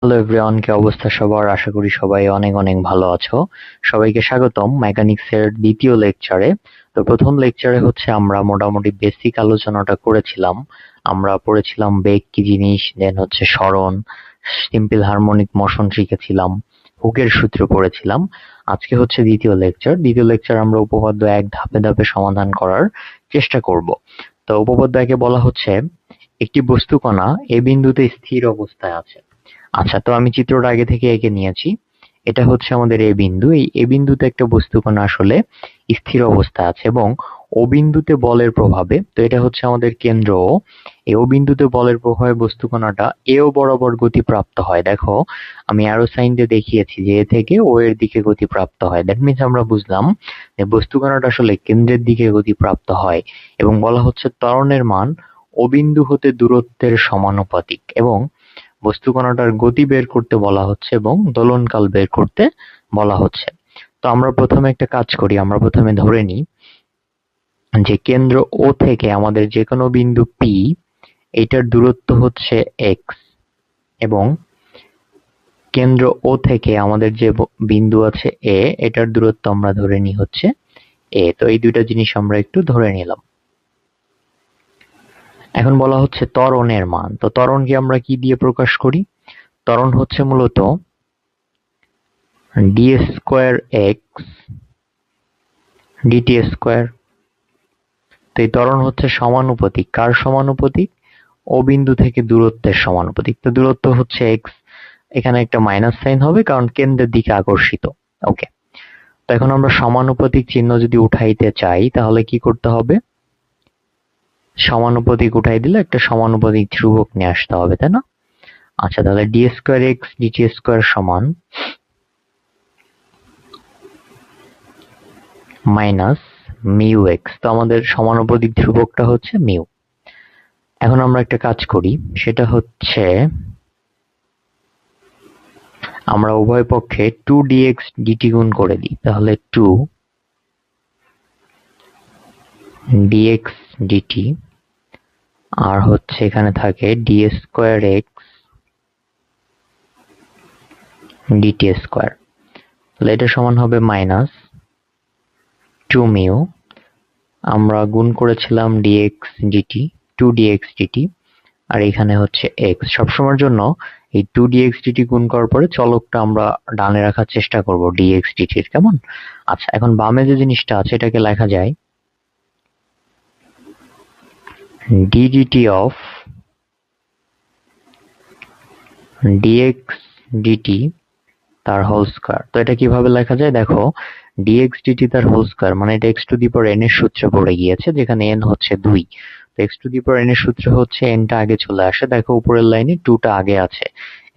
Hello everyone, কি অবস্থা সবার? আশা করি সবাই অনেক অনেক ভালো আছো। সবাইকে স্বাগতম মেকানিক্স এর দ্বিতীয় লেকচারে। তো প্রথম লেকচারে হচ্ছে আমরা মোটামুটি বেসিক আলোচনাটা করেছিলাম। আমরা পড়েছিলাম বেগ কি জিনিস, দেন হচ্ছে সরণ, সিম্পল হারমোনিক মোশন শিখেছিলাম, হুকের সূত্র পড়েছিলাম। আজকে হচ্ছে দ্বিতীয় লেকচার আমরা উপপাদ্য এক ধাপে ধাপে সমাধান করার চেষ্টা করব। তো উপপাদ্য একে বলা হচ্ছে একটি বস্তুকণা এ বিন্দুতে স্থির অবস্থায় আছে। আচ্ছা, তো আমি চিত্রটা আগে থেকে এঁকে নিয়েছি। এটা হচ্ছে আমাদের এ বিন্দু। এই এ বিন্দুতে একটা বস্তুকণা আসলে স্থির অবস্থায় আছে এবং ও বিন্দুতে বলের প্রভাবে, তো এটা হচ্ছে আমাদের কেন্দ্র ও, এই ও বিন্দুতে বলের প্রভাবে বস্তুকণাটা এও বরাবর গতি প্রাপ্ত হয়। দেখো, আমি অ্যারো সাইন দিয়ে দেখিয়েছি যে এ থেকে ও এর দিকে গতি প্রাপ্ত হয়। দ্যাট মিনস আমরা বুঝলাম যে বস্তুকণাটা আসলে কেন্দ্রের দিকে গতি প্রাপ্ত হয় এবং বলা হচ্ছে ত্বরণের মান ও বিন্দু হতে দূরত্বের সমানুপাতিক এবং বস্তুকণাটার গতি বের করতে বলা হচ্ছে এবং দোলনকাল বের করতে বলা হচ্ছে। তো আমরা প্রথমে একটা কাজ করি, আমরা প্রথমে ধরে নিই যে কেন্দ্র ও থেকে আমাদের যে কোনো বিন্দু পি, এটার দূরত্ব হচ্ছে এক্স এবং কেন্দ্র ও থেকে আমাদের যে বিন্দু আছে এ, এটার দূরত্ব আমরা ধরে নিই হচ্ছে এ। তো এই দুইটা জিনিস আমরা একটু ধরে নিলাম। এখন বলা হচ্ছে ত্বরণের মান। তো ত্বরণকে আমরা কি দিয়ে প্রকাশ করি? ত্বরণ হচ্ছে মূলত d square x d t square. তো এই ত্বরণ হচ্ছে সমানুপাতিক। কার সমানুপাতিক? ও বিন্দু থেকে দূরত্বের সমানুপাতিক। তো দূরত্ব হচ্ছে এক্স, এখানে একটা মাইনাস সাইন হবে কারণ কেন্দ্রের দিকে আকর্ষিত। ওকে, তো এখন আমরা সমানুপাতিক চিহ্ন যদি উঠাইতে চাই তাহলে কি করতে হবে? সমানুপাতিক উঠাই দিলে একটা সমানুপাতিক ধ্রুবক নিয়ে আসতে হবে, তাই না? আচ্ছা, তাহলে d square x d t square সমান মাইনাস মিউ এক্স। তো আমাদের সমানুপাতিক ধ্রুবকটা হচ্ছে মিউ। এখন আমরা একটা কাজ করি, সেটা হচ্ছে আমরা উভয় পক্ষে 2dx dt গুণ করে দিই। তাহলে 2dx dt আর হচ্ছে এখানে থাকে d square x dt square. তাহলে এটা সমান হবে মাইনাস 2 মিউ। আমরা গুণ করেছিলাম dx dt, 2dx dt, আর এখানে হচ্ছে x। সবসময়ের জন্য এই 2dx dt গুণ করার পরে চলকটা আমরা ডানে রাখার চেষ্টা করব dx dt এর, কেমন? আচ্ছা, এখন বামে যে জিনিসটা আছে এটাকে লেখা যায় ddt of dx dt তার হোল স্কয়ার। তো এটা কিভাবে লেখা যায়? দেখো, dx dt তার হোল স্কয়ার মানে এটা x to the power n এর সূত্রে পড়ে গিয়েছে, যেখানে n হচ্ছে 2। তো x to the power n এর সূত্র হচ্ছে n টা আগে চলে আসে। দেখো উপরের লাইনে 2 টা আগে আছে।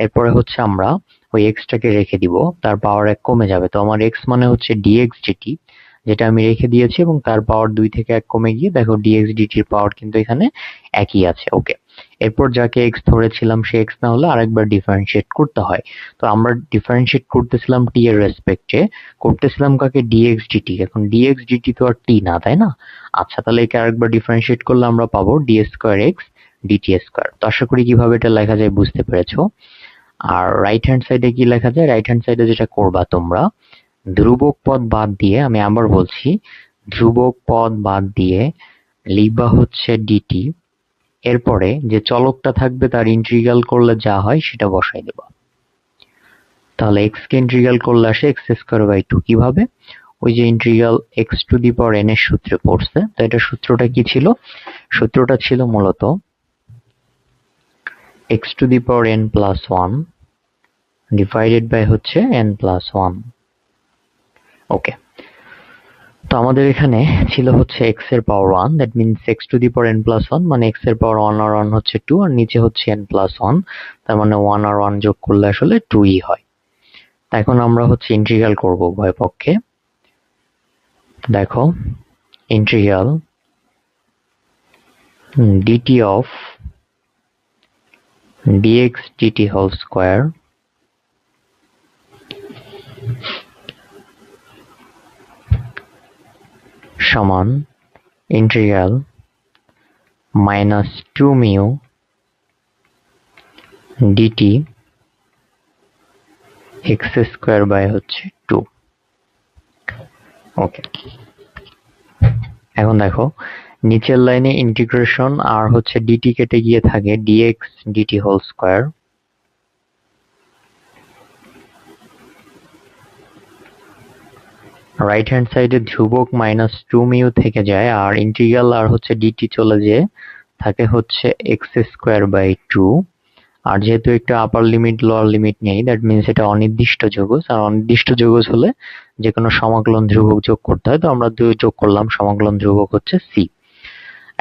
এরপরে হচ্ছে আমরা ওই x টাকে রেখে দিব, তার পাওয়ার 1 কমে যাবে। তো আমার x মানে হচ্ছে dx dt, যেটা আমি রেখে দিয়েছি, এবং তার পাওয়ার 2 থেকে 1 কমে গিয়ে দেখো dx dt এর পাওয়ার কিন্তু এখানে একই আছে। ওকে, এরপর যাকে x ধরেছিলাম সে x না হলে আরেকবার ডিফারেন্সিয়েট করতে হয়। তো আমরা ডিফারেন্সিয়েট করতেছিলাম t এর রেসপেক্টে, করতেছিলাম কাকে? dx dt। এখন dx dt তো আর t না, তাই না? আচ্ছা, তাহলে একে আরেকবার ডিফারেন্সিয়েট করলে আমরা পাবো d square x dt square. তো আশা করি কিভাবে এটা লেখা যায় বুঝতে পেরেছো। আর রাইট হ্যান্ড সাইডে কি লেখা যায়? রাইট হ্যান্ড সাইডে যেটা করবা তোমরা, ধ্রুবক পদ বাদ দিয়ে, আমি আবার বলছি, ধ্রুবক পদ বাদ দিয়ে লিখবা হচ্ছে dt, এরপরে যে চলকটা থাকবে তার ইন্টিগ্রাল করলে যা হয় সেটা বসাই দেবা। তাহলে x কে ইন্টিগ্রাল করলে আসে x স্কয়ার বাই 2। কিভাবে? ওই যে integral x to the power n এর সূত্রে পড়ছে। তো এটা সূত্রটা কি ছিল? সূত্রটা ছিল মূলত x to the power n plus 1 divided by হচ্ছে n প্লাস 1। ওকে, তো আমাদের এখানে ছিল হচ্ছে x এর power 1, that means x to the power n plus 1 মানে x এর পাওয়ার 1 আর 1 হচ্ছে 2, আর নিচে হচ্ছে n প্লাস 1, তার মানে 1 আর 1 যোগ করলে আসলে 2ই হয়। এখন আমরা হচ্ছে ইন্টিগ্রাল করব উভয় পক্ষে। দেখো, integral dt of dx dt whole square সমান integral minus 2 mu dt x square by হচ্ছে 2। ওকে, এখন দেখো নিচের লাইনে ইন্টিগ্রেশন আর হচ্ছে ডিটি কেটে গিয়ে থাকে d x d t whole square. Right hand সাইডে ধ্রুবক -2 মিউ থেকে যায় আর ইন্টিগ্রাল আর হচ্ছে ডিটি চলে যেয়ে থাকে হচ্ছে এক্স স্কোয়ার বাই 2। আর যেহেতু একটা আপার লিমিট লোয়ার লিমিট নেই, দ্যাট মিনস এটা অনির্দিষ্ট যৌগজ, আর অনির্দিষ্ট যৌগজ হলে যে কোনো সমাকলন ধ্রুবক যোগ করতে হয়, তো আমরা 2 যোগ করলাম, সমাকলন ধ্রুবক হচ্ছে সি।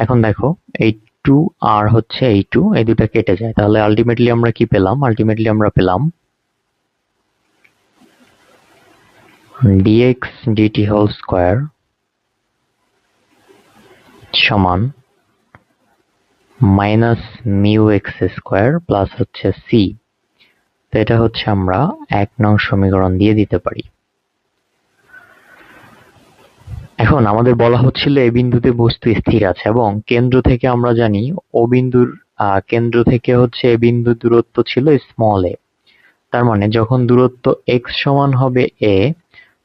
এখন দেখো এই 2 আর হচ্ছে এই 2 এই দুটা কেটে যায়, তাহলে আলটিমেটলি আমরা কি পেলাম? আলটিমেটলি আমরা পেলাম dx dt হোল স্কয়ার সমান minus mu x square plus হচ্ছে সি। তো এটা হচ্ছে আমরা 1 নং সমীকরণ দিয়ে দিতে পারি। এখন আমাদের বলা হচ্ছিল এ বিন্দুতে বস্তু স্থির আছে এবং কেন্দ্র থেকে আমরা জানি ও বিন্দুর কেন্দ্র থেকে হচ্ছে এ বিন্দুর দূরত্ব ছিল স্মল এ। তার মানে যখন দূরত্ব x সমান হবে a,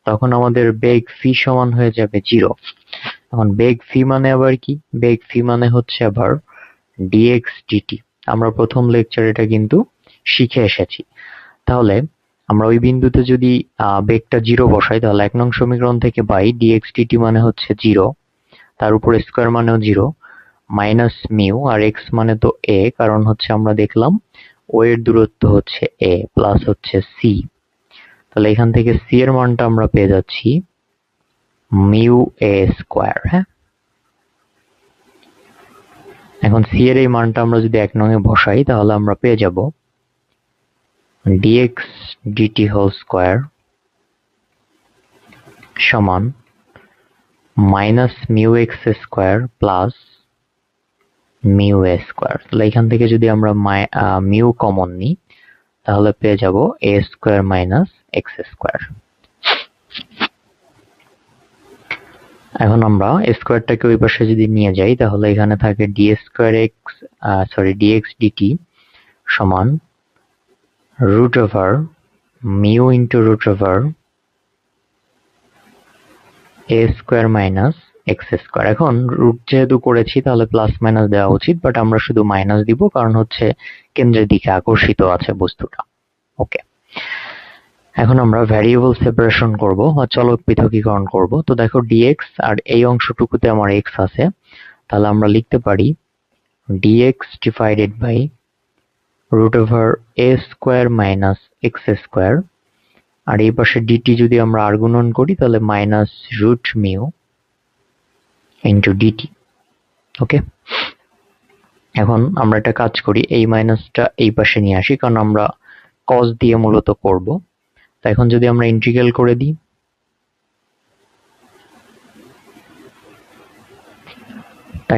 তখন আমাদের বেগ ফি সমান হয়ে যাবে 0। এখন বেগ ফি মানে আবার কি? বেগ ফি মানে হচ্ছে আবার dx dt। আমরা প্রথম লেকচারে এটা কিন্তু শিখে এসেছি। তাহলে আমরা ওই বিন্দুতে যদি বেগটা 0 বসাই, তাহলে 1 নং সমীকরণ থেকে পাই dx dt মানে হচ্ছে 0, তার উপর স্কয়ার মানেও 0, মাইনাস মিউ আর x মানে তো a, কারণ হচ্ছে আমরা দেখলাম ও এর দূরত্ব হচ্ছে a, প্লাস হচ্ছে c। তাহলে এখান থেকে c এর মানটা আমরা পেয়ে যাচ্ছি মিউ a স্কয়ার। হ্যাঁ, এখন c এর এই মানটা আমরা যদি 1 নং এ বসাই, তাহলে আমরা পেয়ে যাব dx dt হোল স্কয়ার সমান minus mu x square plus mu এ স্কয়ার। তাহলে এখান থেকে যদি আমরা মিউ কমন নিই, তাহলে পেয়ে যাব এ স্কয়ার মাইনাস এক্স স্কয়ার। এখন আমরা স্কয়ারটাকে ওই পাশে যদি নিয়ে যাই, তাহলে এখানে থাকে d square x dx dt সমান root over mu into root over a square minus x square. এখন রুট যেহেতু করেছি তাহলে প্লাস মাইনাস দেওয়া উচিত, বাট আমরা শুধু মাইনাস দিব, কারণ হচ্ছে কেন্দ্রের দিকে আকর্ষিত আছে বস্তুটা। ওকে, এখন আমরা ভ্যারিয়েবল সেপারেশন করব বা চলক পৃথকীকরণ করব। তো দেখো dx আর এই অংশটুকুতে আমার x আছে, তাহলে আমরা লিখতে পারি dx divided by root over a square minus x square, আর এই পাশে dt যদি আমরা আর গুণন করি তাহলে minus root mu into dt। Okay, এখন আমরা একটা কাজ করি, এই মাইনাসটা এই পাশে নিয়ে আসি, কারণ আমরা cos দিয়ে মূলত করব। তো এখন যদি আমরা ইন্টিগ্রাল করে দিই,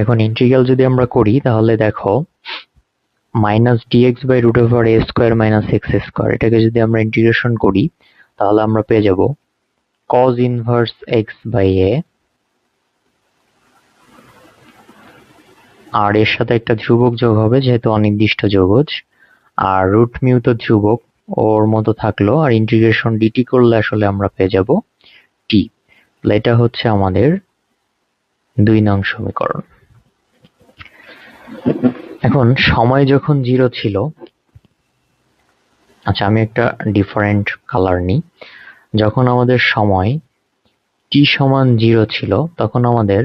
এখন ইন্টিগ্রাল যদি আমরা করি তাহলে দেখো minus d x by root over a square minus x square, এটাকে যদি আমরা ইন্টিগ্রেশন করি তাহলে আমরা পেয়ে যাব cos ইনভার্স এক্স বাই এ, আর এর সাথে একটা ধ্রুবক যোগ হবে যেহেতু অনির্দিষ্ট যৌগজ, আর রুট মিউ তো ধ্রুবক ওর মতো থাকলো, আর ইন্টিগ্রেশন ডিটি করলে আসলে আমরা পেয়ে যাব টি। এটা হচ্ছে আমাদের 2 নং সমীকরণ। এখন সময় যখন 0 ছিল, আচ্ছা আমি একটা ডিফারেন্ট কালার নিই। যখন আমাদের সময় t সমান 0 ছিল, তখন আমাদের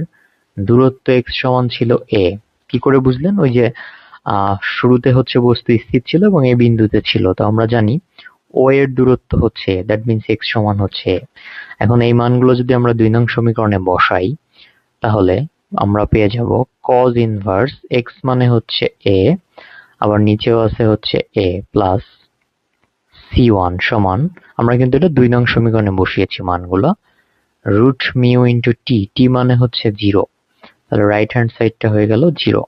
দূরত্ব x সমান ছিল a। কি করে বুঝলেন? ওই যে শুরুতে হচ্ছে বস্তু স্থির ছিল এবং এই বিন্দুতে ছিল, তো আমরা জানি ও এর দূরত্ব হচ্ছে, দ্যাট মিনস x সমান হচ্ছে a। এখন এই মানগুলো যদি আমরা 2 নং সমীকরণে বসাই, তাহলে আমরা পেয়ে যাব cos ইনভার্স x মানে হচ্ছে a, আবার নিচেও আছে হচ্ছে a প্লাস c1 সমান, আমরা কিন্তু এটা 2 নং সমীকরণে বসিয়েছি মানগুলো, রুট মিউ ইন্টু টি, টি মানে হচ্ছে 0, তাহলে রাইট হ্যান্ড সাইডটা হয়ে গেল 0।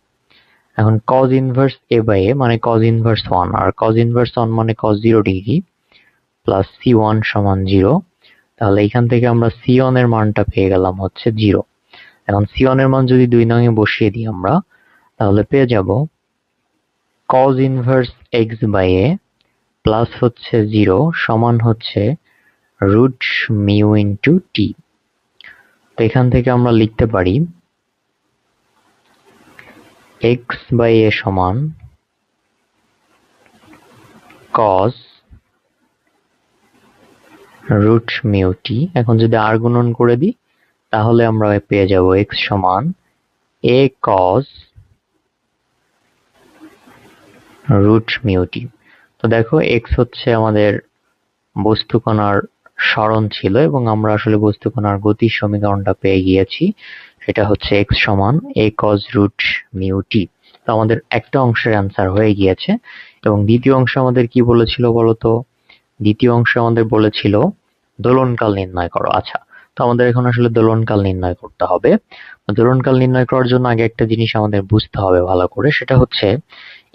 এখন cos inverse a by a মানে cos ইনভার্স 1, আর cos ইনভার্স 1 মানে cos 0 ডিগ্রি প্লাস c1 সমান 0। তাহলে এখান থেকে আমরা c1 এর মানটা পেয়ে গেলাম হচ্ছে 0। এখন c1 এর মান যদি 2 নং এ বসিয়ে দিই আমরা, তাহলে পেয়ে যাব cos inverse x by a plus হচ্ছে 0 সমান হচ্ছে রুট মিউ ইন্টু টি। তো এখান থেকে আমরা লিখতে পারি এক্স বাই এ সমান কস রুট মিউ টি। এখন যদি আর গুণন করে দিই তাহলে আমরা পেয়ে যাব এক্স সমান এ কস রুট মিউ টি। তো দেখো এক্স হচ্ছে আমাদের বস্তু কণার সরণ ছিল এবং আমরা আসলে বস্তু কণার গতির সমীকরণটা পেয়ে গিয়েছি। সেটা হচ্ছে এক্স সমান এ কস রুট মিউ টি। তো আমাদের একটা অংশের অ্যান্সার হয়ে গিয়েছে এবং দ্বিতীয় অংশ আমাদের কি বলেছিল বলতো? দ্বিতীয় অংশ আমাদের বলেছিল দোলনকাল নির্ণয় করো। আচ্ছা, তো আমাদের এখন আসলে দোলনকাল নির্ণয় করতে হবে। দোলনকাল নির্ণয় করার জন্য আগে একটা জিনিস আমাদের বুঝতে হবে ভালো করে, সেটা হচ্ছে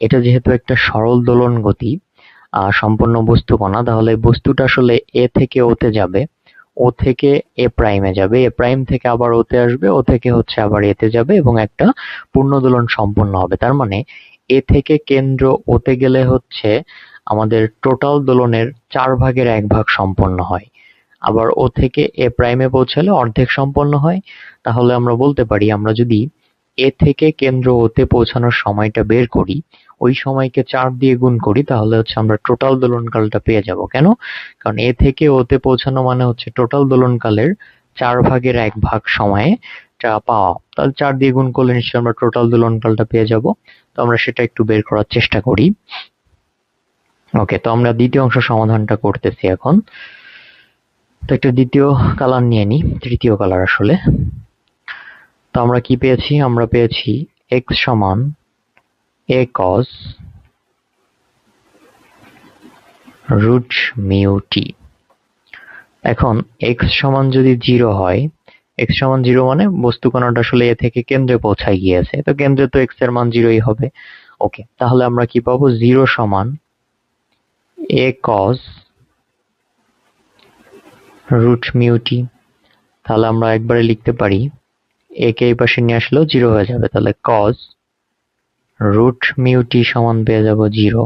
এটা যেহেতু একটা সরল দোলন গতি সম্পূর্ণ বস্তু কণা, তাহলে বস্তুটা আসলে এ থেকে ওতে যাবে, ও থেকে এ প্রাইমে যাবে, এ প্রাইম থেকে আবার ওতে আসবে, ও থেকে হচ্ছে আবার এতে যাবে এবং একটা পূর্ণ দোলন সম্পন্ন হবে। তার মানে এ থেকে কেন্দ্র ওতে গেলে হচ্ছে আমাদের টোটাল দোলনের 1/4 সম্পন্ন হয়। আবার ও থেকে এ প্রাইমে পৌঁছালে অর্ধেক সম্পন্ন হয়। তাহলে আমরা বলতে পারি আমরা যদি এ থেকে কেন্দ্র ওতে পৌঁছানোর সময়টা বের করি, ওই সময়কে 4 দিয়ে গুণ করি, তাহলে হচ্ছে আমরা টোটাল দোলনকালটা পেয়ে যাব। কেন? কারণ এ থেকে ওতে পৌঁছানো মানে হচ্ছে টোটাল দোলনকালের 1/4 সময়ে পাওয়া। তাহলে 4 দিয়ে গুণ করলে নিশ্চয়ই আমরা টোটাল দোলনকালটা পেয়ে যাব। তো আমরা সেটা একটু বের করার চেষ্টা করি। ওকে, তো আমরা দ্বিতীয় অংশ সমাধানটা করতেছি এখন। তো একটা দ্বিতীয় কালার নিয়ে নিই, তৃতীয় কালার আসলে। তো আমরা কি পেয়েছি? আমরা পেয়েছি এক্স সমান এ কস রুট মিউ টি। এখন এক্স সমান যদি 0 হয়, এক্স সমান 0 মানে বস্তু কণাটা আসলে এ থেকে কেন্দ্রে পৌঁছায় গিয়েছে, তো কেন্দ্রে তো এক্স এর মান 0ই হবে। ওকে, তাহলে আমরা কি পাবো? 0 সমান এ কস রুট মিউ টি। তাহলে আমরা একবারে লিখতে পারি এ কে এই পাশে নিয়ে আসলেও 0 হয়ে যাবে, তাহলে কস রুট মিউ টি সমান পেয়ে যাব 0।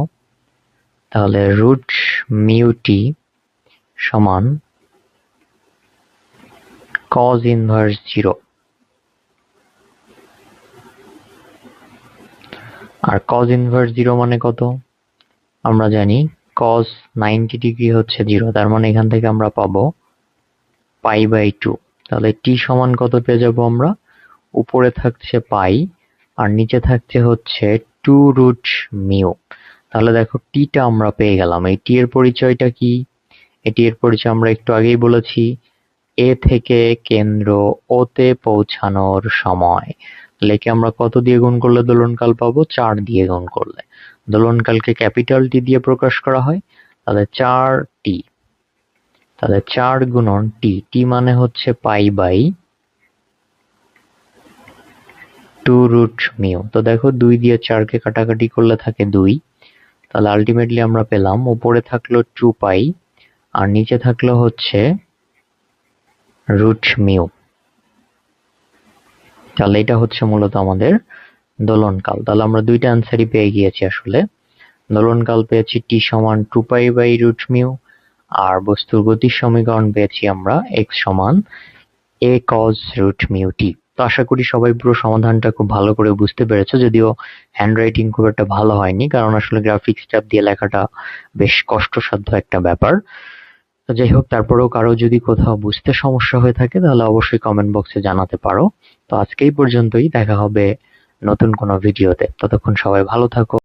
তাহলে রুট মিউ টি সমান cos ইনভার্স 0। আর cos ইনভার্স 0 মানে কত? আমরা জানি cos 90 ডিগ্রি হচ্ছে 0, তার মানে এখান থেকে আমরা পাবো π/2। তাহলে t সমান কত পেয়ে যাব আমরা? উপরে থাকছে পাই আর নিচে থাকছে হচ্ছে 2 রুট মিউ। তাহলে দেখো t টা আমরা পেয়ে গেলাম। এই t এর পরিচয়টা কি? এটি এর পরিচয় আমরা একটু আগেই বলেছি, এ থেকে কেন্দ্র ওতে পৌঁছানোর সময়। তাহলে একে আমরা কত দিয়ে গুণ করলে দোলনকাল পাবো? 4 দিয়ে গুণ করলে। দোলনকালকে ক্যাপিটাল টি দিয়ে প্রকাশ করা হয়, তাহলে 4t। তাহলে 4 গুণন টি, টি মানে হচ্ছে π/2 রুট মিউ। তো দেখো 2 দিয়ে 4 কে কাটাকাটি করলে থাকে 2, তাহলে আলটিমেটলি আমরা পেলাম উপরে থাকলো 2π আর নিচে থাকলো হচ্ছে রুট মিউ। তাহলে এটা হচ্ছে মূলত আমাদের দোলনকাল। তাহলে আমরা দুইটা অ্যান্সারই পেয়ে গিয়েছি আসলে। দোলনকাল পেয়েছি টি সমান 2π/রুট মিউ, আর বস্তুর গতির সমীকরণ পেয়েছি আমরা এক্স সমান এ কস রুট মিউ টি। তো আশা করি সবাই পুরো সমাধানটা খুব ভালো করে বুঝতে পেরেছো, যদিও হ্যান্ডরাইটিং খুব একটা ভালো হয়নি, কারণ আসলে গ্রাফিক্স ট্যাব দিয়ে লেখাটা বেশ কষ্টসাধ্য একটা ব্যাপার। তো যাই হোক, তারপরেও কারো যদি কোথাও বুঝতে সমস্যা হয়ে থাকে তাহলে অবশ্যই কমেন্ট বক্সে জানাতে পারো। তো আজকে এই পর্যন্তই, দেখা হবে নতুন কোনো ভিডিওতে। ততক্ষণ সবাই ভালো থাকো।